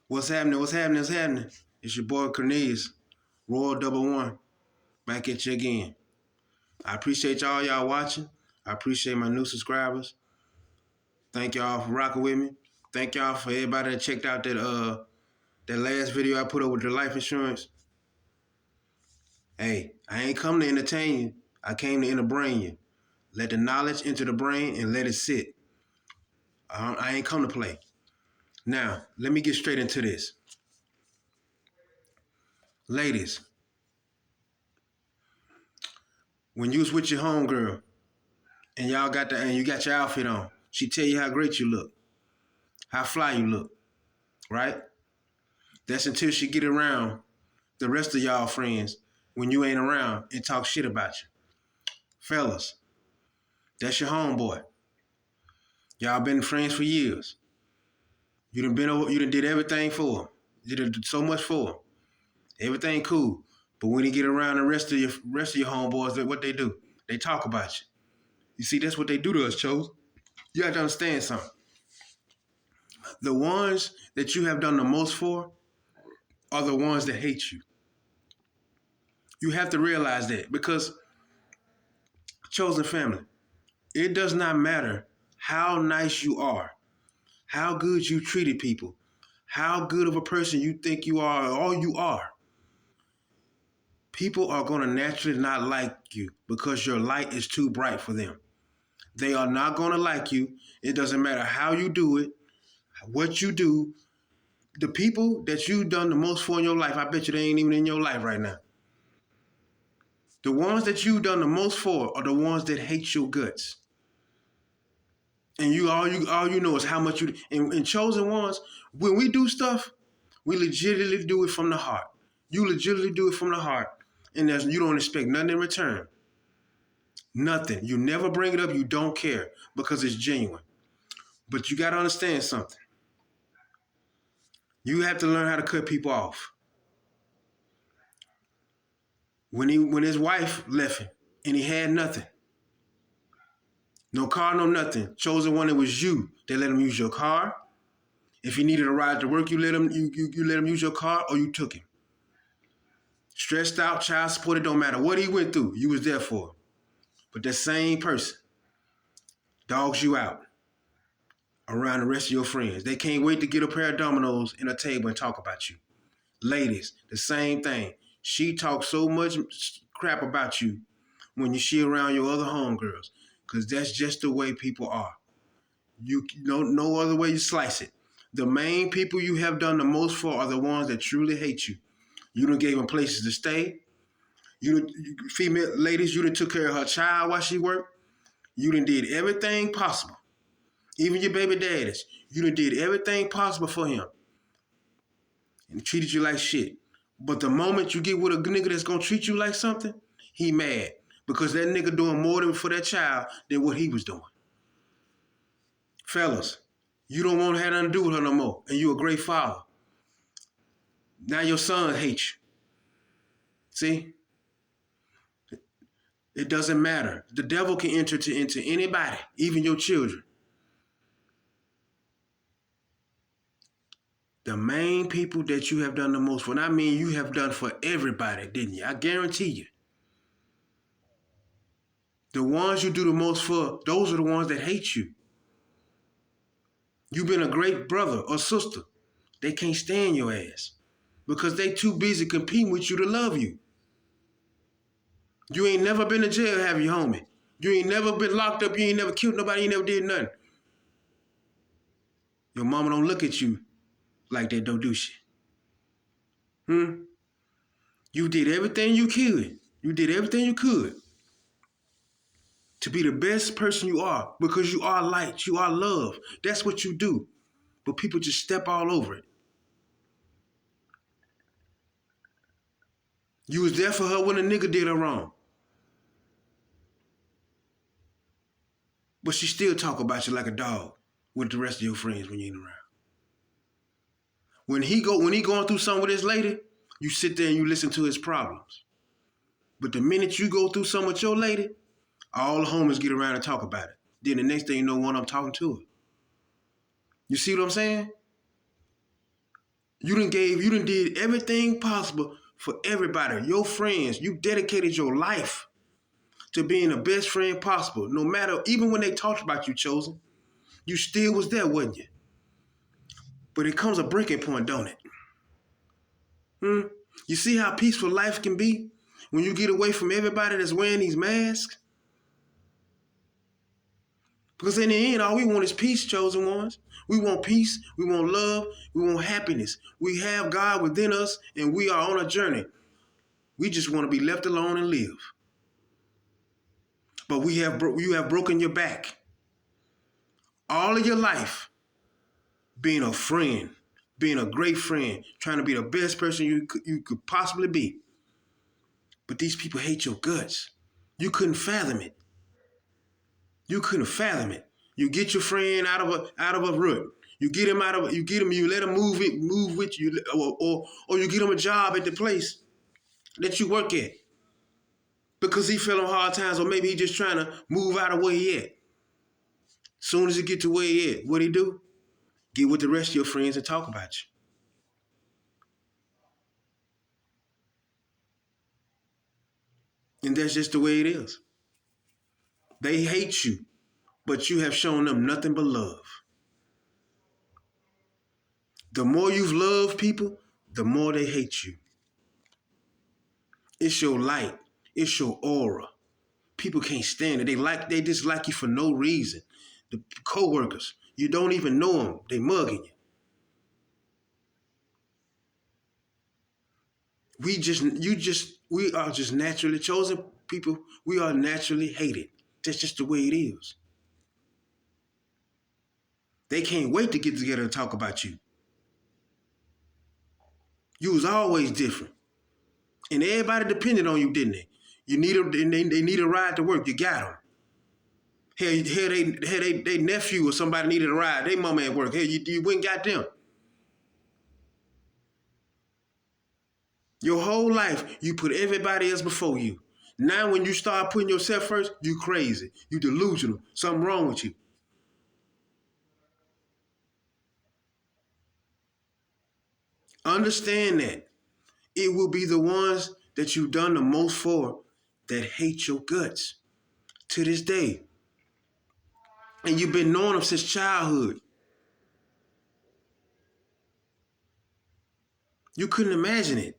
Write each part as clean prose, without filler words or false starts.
What's happening? What's happening? What's happening? It's your boy Cornelius, Royal Double One, back at you again. I appreciate y'all watching. I appreciate my new subscribers. Thank y'all for rocking with me. Thank y'all for everybody that checked out that last video I put up with the life insurance. Hey, I ain't come to entertain you. I came to enterbrain you. Let the knowledge enter the brain and let it sit. I ain't come to play. Now, let me get straight into this. Ladies, when you was with your homegirl and you got your outfit on, she tell you how great you look, how fly you look, right? That's until she get around the rest of y'all friends when you ain't around and talk shit about you. Fellas, that's your homeboy. Y'all been friends for years. You done did everything for him. You done did so much for him. Everything cool. But when you get around the rest of your homeboys, what they do? They talk about you. You see, that's what they do to us, Chose. You have to understand something. The ones that you have done the most for are the ones that hate you. You have to realize that because chosen family, it does not matter how nice you are, how good you treated people, how good of a person you think you are, or all you are. People are going to naturally not like you because your light is too bright for them. They are not going to like you. It doesn't matter how you do it, what you do. The people that you've done the most for in your life, I bet you they ain't even in your life right now. The ones that you've done the most for are the ones that hate your guts. And all you know is how much you and chosen ones, when we do stuff, we legitimately do it from the heart. You legitimately do it from the heart. And you don't expect nothing in return. Nothing. You never bring it up, you don't care because it's genuine. But you gotta understand something. You have to learn how to cut people off. When his wife left him and he had nothing, no car, no nothing. Chosen one, it was you. They let him use your car. If he needed a ride to work, you let him use your car, or you took him. Stressed out, child support, it don't matter what he went through, you was there for him. But that same person dogs you out around the rest of your friends. They can't wait to get a pair of dominoes and a table and talk about you. Ladies, the same thing. She talks so much crap about you when you see around your other homegirls, because that's just the way people are. You know, no other way you slice it. The main people you have done the most for are the ones that truly hate you. You done gave them places to stay. Female ladies, you done took care of her child while she worked. You done did everything possible. Even your baby daddies, you done did everything possible for him and treated you like shit. But the moment you get with a nigga that's gonna treat you like something, he mad because that nigga doing more for that child than what he was doing. Fellas, you don't want to have nothing to do with her no more, and you a great father. Now your son hates you. See? It doesn't matter. The devil can enter into anybody, even your children. The main people that you have done the most for, and I mean you have done for everybody, didn't you? I guarantee you. The ones you do the most for, those are the ones that hate you. You've been a great brother or sister. They can't stand your ass because they too busy competing with you to love you. You ain't never been to jail, have you, homie? You ain't never been locked up. You ain't never killed nobody. You ain't never did nothing. Your mama don't look at you like that, don't do shit. You did everything you could. You did everything you could to be the best person you are because you are light. You are love. That's what you do. But people just step all over it. You was there for her when a nigga did her wrong. But she still talk about you like a dog with the rest of your friends when you ain't around. When he going through something with his lady, you sit there and you listen to his problems. But the minute you go through something with your lady, all the homies get around and talk about it. Then the next thing you know, one of them talking to her. You see what I'm saying? You done did everything possible for everybody, your friends. You dedicated your life to being the best friend possible. No matter, even when they talked about you, Chosen, you still was there, wasn't you? But it comes a breaking point, don't it? You see how peaceful life can be when you get away from everybody that's wearing these masks? Because in the end, all we want is peace, chosen ones. We want peace, we want love, we want happiness. We have God within us, and we are on a journey. We just want to be left alone and live. But you have broken your back. All of your life, being a friend, being a great friend, trying to be the best person you could possibly be. But these people hate your guts. You couldn't fathom it. You couldn't fathom it. You get your friend out of a rut. You let him move with you, or you get him a job at the place that you work at. Because he fell on hard times, or maybe he just trying to move out of where he at. Soon as he get to where he at, what he do? Get with the rest of your friends and talk about you. And that's just the way it is. They hate you, but you have shown them nothing but love. The more you've loved people, the more they hate you. It's your light. It's your aura. People can't stand it. They dislike you for no reason. The co-workers, you don't even know them. They mugging you. We are just naturally chosen people. We are naturally hated. That's just the way it is. They can't wait to get together and talk about you. You was always different. And everybody depended on you, didn't they? They need a ride to work. You got them. They nephew or somebody needed a ride. They mama at work. Hey, you went and got them. Your whole life, you put everybody else before you. Now when you start putting yourself first, you crazy. You delusional. Something wrong with you. Understand that. It will be the ones that you've done the most for that hate your guts to this day. And you've been knowing them since childhood. You couldn't imagine it.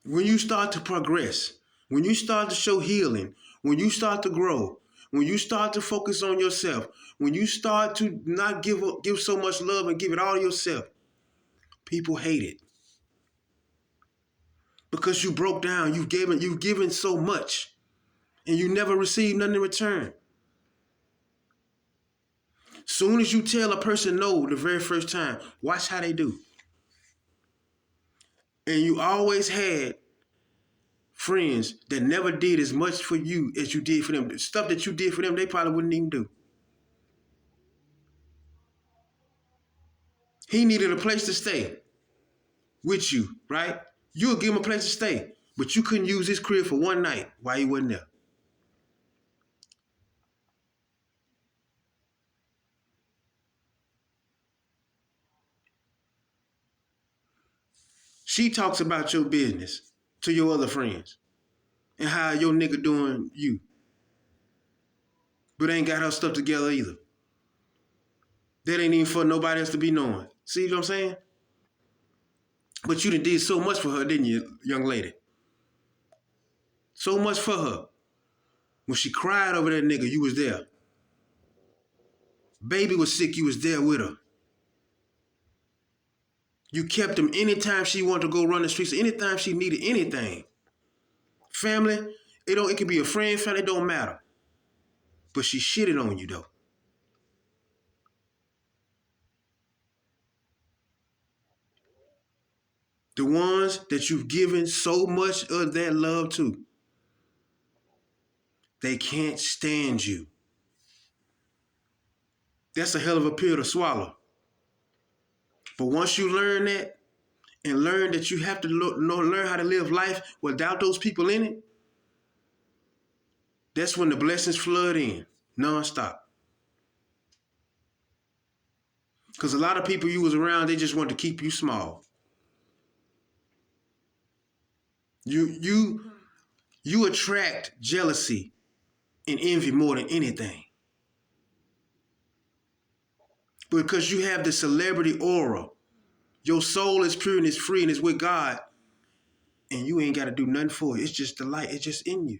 When you start to progress, when you start to show healing, when you start to grow, when you start to focus on yourself, when you start to not give so much love and give it all to yourself, people hate it. Because you broke down, you've given so much, and you never received nothing in return. Soon as you tell a person no the very first time, watch how they do. And you always had friends that never did as much for you as you did for them. The stuff that you did for them, they probably wouldn't even do. He needed a place to stay with you, right? You'll give him a place to stay, but you couldn't use his crib for one night while he wasn't there. She talks about your business to your other friends and how your nigga doing you, but ain't got her stuff together either. That ain't even for nobody else to be knowing. See what I'm saying? But you done did so much for her, didn't you, young lady? So much for her. When she cried over that nigga, you was there. Baby was sick, you was there with her. You kept him anytime she wanted to go run the streets, anytime she needed anything. Family, it can be a friend, family, it don't matter. But she shitted on you though. The ones that you've given so much of that love to, they can't stand you. That's a hell of a pill to swallow. But once you learn that, and learn that you have to learn how to live life without those people in it, that's when the blessings flood in, nonstop. Because a lot of people you was around, they just want to keep you small. You attract jealousy and envy more than anything. Because you have the celebrity aura. Your soul is pure and it's free and it's with God. And you ain't got to do nothing for it. It's just the light. It's just in you.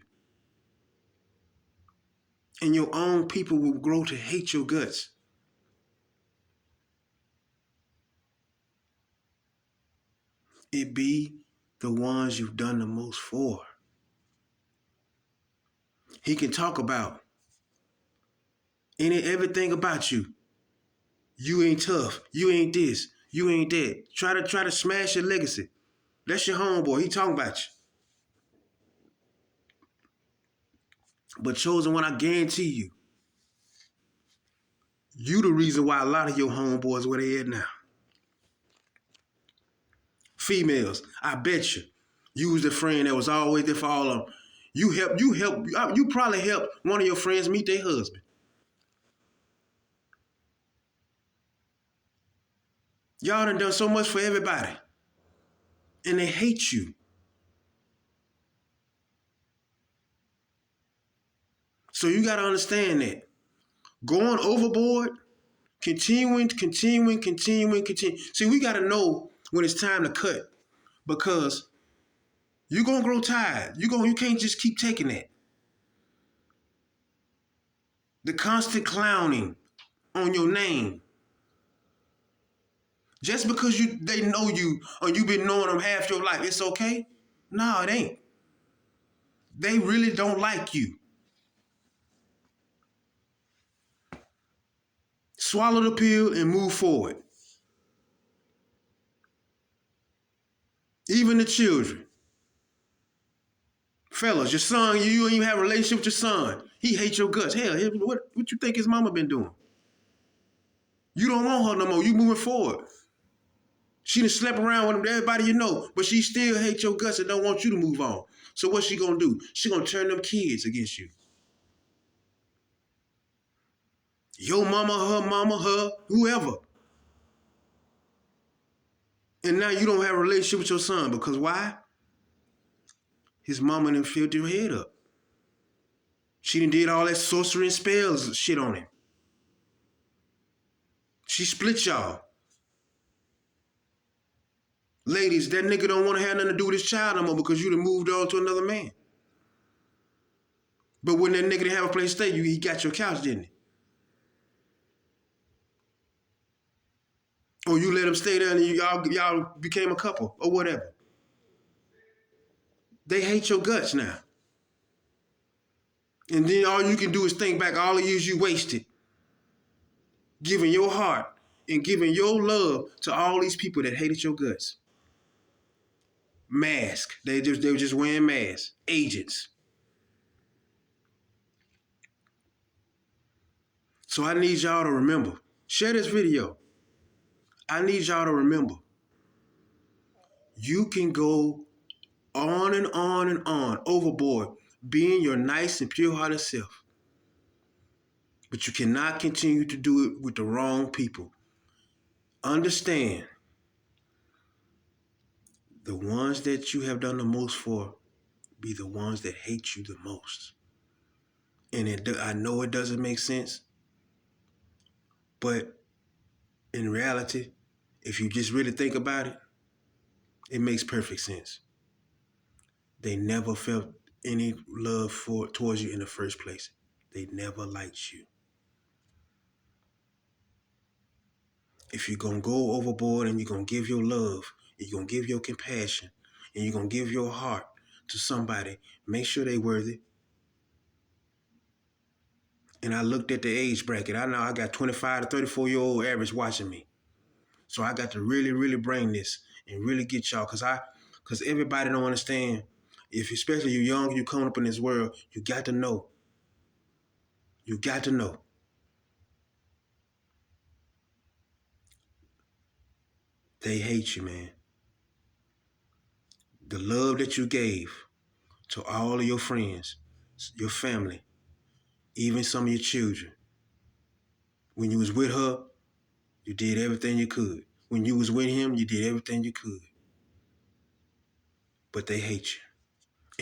And your own people will grow to hate your guts. It be the ones you've done the most for. He can talk about everything about you. You ain't tough. You ain't this. You ain't that. Try to smash your legacy. That's your homeboy. He talking about you. But Chosen One, I guarantee you the reason why a lot of your homeboys where they at now. Females, I bet you was the friend that was always there for all of them. You probably helped one of your friends meet their husband. Y'all done so much for everybody. And they hate you. So you got to understand that. Going overboard, continuing. See, we got to know when it's time to cut. Because you're going to grow tired. You can't just keep taking that. The constant clowning on your name. Just because they know you or you've been knowing them half your life, it's okay? No, it ain't. They really don't like you. Swallow the pill and move forward. Even the children. Fellas, your son, you don't even have a relationship with your son. He hates your guts. Hell, what you think his mama been doing? You don't want her no more. You moving forward. She done slept around with everybody you know, but she still hates your guts and don't want you to move on. So what's she gonna do? She gonna turn them kids against you. Your mama, her, whoever. And now you don't have a relationship with your son because why? His mama done filled your head up. She done did all that sorcery and spells shit on him. She split y'all. Ladies, that nigga don't want to have nothing to do with his child no more because you done moved on to another man. But when that nigga didn't have a place to stay, he got your couch, didn't he? Or you let him stay there and y'all became a couple or whatever. They hate your guts now. And then all you can do is think back all the years you wasted. Giving your heart and giving your love to all these people that hated your guts. Mask. They were just wearing masks. Agents. So I need y'all to remember. Share this video. I need y'all to remember. You can go on and on and on overboard, being your nice and pure-hearted self. But you cannot continue to do it with the wrong people. Understand, the ones that you have done the most for be the ones that hate you the most. And I know it doesn't make sense, but in reality, if you just really think about it, it makes perfect sense. They never felt any love towards you in the first place. They never liked you. If you're going to go overboard and you're going to give your love, and you're going to give your compassion, and you're going to give your heart to somebody, make sure they're worthy. And I looked at the age bracket. I know I got 25 to 34-year-old average watching me. So I got to really, really bring this and really get y'all, because everybody don't understand. If especially you're young, you coming up in this world, you got to know. You got to know. They hate you, man. The love that you gave to all of your friends, your family, even some of your children. When you was with her, You did everything you could. When you was with him, you did everything you could. But they hate you.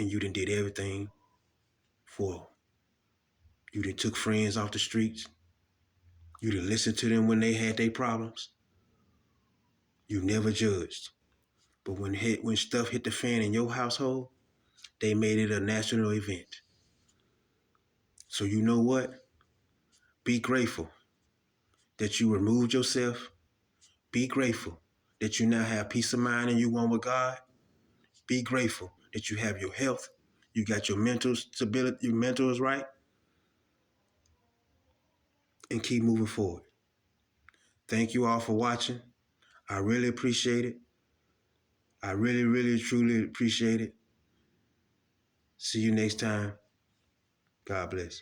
And you done did everything for them. You done took friends off the streets. You done listened to them when they had their problems. You never judged. But when stuff hit the fan in your household, they made it a national event. So you know what? Be grateful that you removed yourself. Be grateful that you now have peace of mind and you one with God. Be grateful that you have your health. You got your mental stability, your mental is right. And keep moving forward. Thank you all for watching. I really appreciate it. I really, really, truly appreciate it. See you next time. God bless.